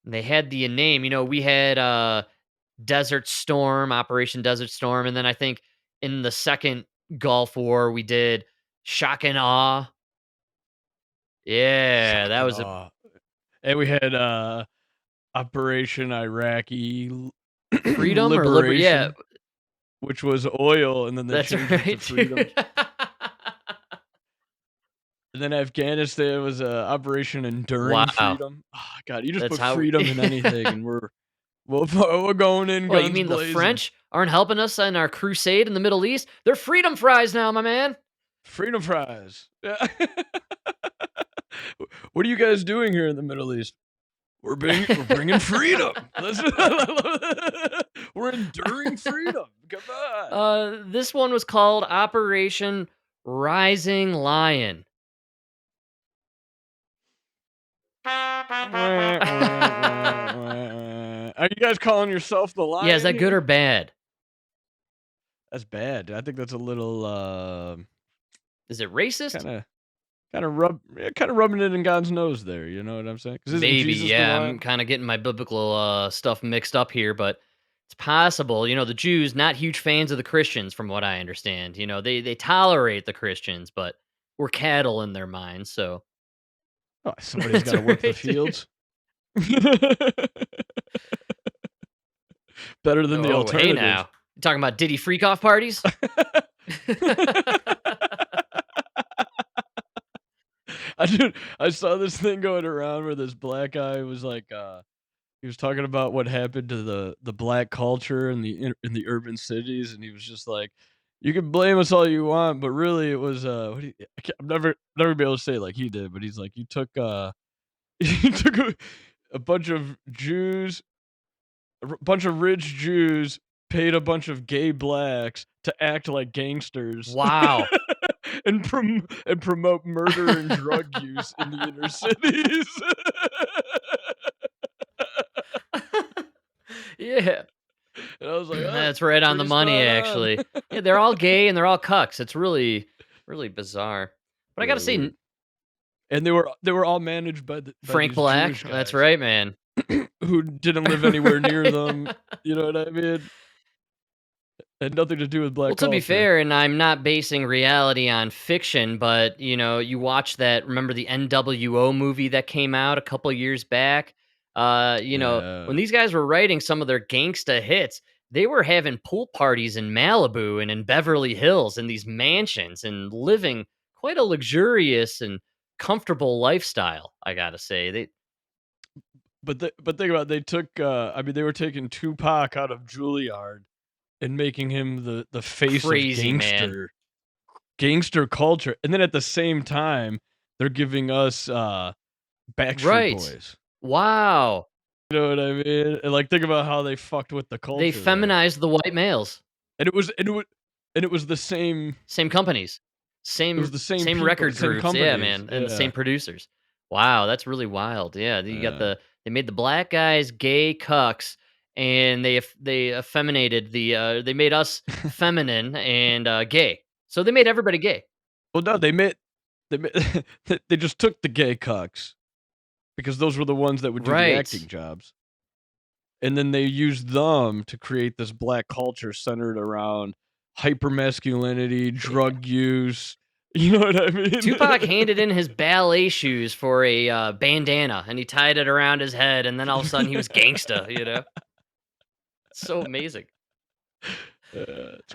They had the name, we had, Desert Storm, Operation Desert Storm, and then I think in the second Gulf War, we did Shock and Awe. Yeah, Shock that and was a awe. And we had, Operation Iraqi Freedom or yeah, Liberation, which was oil, and then they that's changed it to right, freedom. dude. And then Afghanistan was, Operation Enduring Wow, Freedom. God, you just that's put how freedom in anything, and we're going in Well, you guns mean the blazing. French aren't helping us in our crusade in the Middle East? They're freedom fries now, my man. Freedom fries. Yeah. What are you guys doing here in the Middle East? We're bringing freedom. We're enduring freedom. Come on. This one was called Operation Rising Lion. Wah, wah, wah, wah, wah. Are you guys calling yourself the Yeah, is lion that good here? or bad? That's bad. I think that's a little Is it racist? kind of kind of rubbing it in God's nose there. You know what I'm saying? Because isn't Maybe, Jesus the yeah. I'm lion? kind of getting my biblical stuff mixed up here, but it's possible. The Jews not huge fans of the Christians, from what I understand. They tolerate the Christians, but we're cattle in their minds. So Oh, somebody's that's got to work the right, dude. fields. Better than the Oh, hey alternative. now. You talking about Diddy freak off parties? I saw this thing going around where this black guy was like, he was talking about what happened to the black culture in the urban cities, and he was just like, "You can blame us all you want, but really it was what do you, I'm never be able to say it like he did, but he's like, you took you took a bunch of Jews, bunch of rich Jews, paid a bunch of gay blacks to act like gangsters." Wow. And promote murder and drug use in the inner cities. Yeah. And I was like, "Oh, That's right on the pretty money, spot on." actually. Yeah, they're all gay and they're all cucks. It's really, really bizarre. But I gotta Really say, weird. And they were all managed by Frank these Black, Jewish that's guys right, man. who didn't live anywhere near them, you know what I mean? Had nothing to do with Well, black to be culture. fair, and I'm not basing reality on fiction, but you watch remember the NWO movie that came out a couple years back? When Yeah. these guys were writing some of their gangsta hits, they were having pool parties in Malibu and in Beverly Hills in these mansions and living quite a luxurious and comfortable lifestyle, I gotta say. But think about it, they took, I mean, they were taking Tupac out of Juilliard and making him the face of Crazy, man. gangster culture, and then at the same time, they're giving us, Backstreet Right. Boys. Wow. You know what I mean? And, like, think about how they fucked with the They culture there. feminized the white males. And it was the same Same companies, it was same the same same people, the record same groups, yeah, companies, man, and the yeah, same producers. Wow, that's really wild, yeah, yeah. they made the black guys gay cucks, and they effeminated they made us feminine and, gay. So they made everybody gay. Well, no, they made they just took the gay cucks because those were the ones that would do the Right. acting jobs, and then they used them to create this black culture centered around hypermasculinity, Yeah. drug use, you know what I mean? Tupac handed in his ballet shoes for a, bandana, and he tied it around his head, and then all of a sudden he was gangsta, you know? So amazing. It's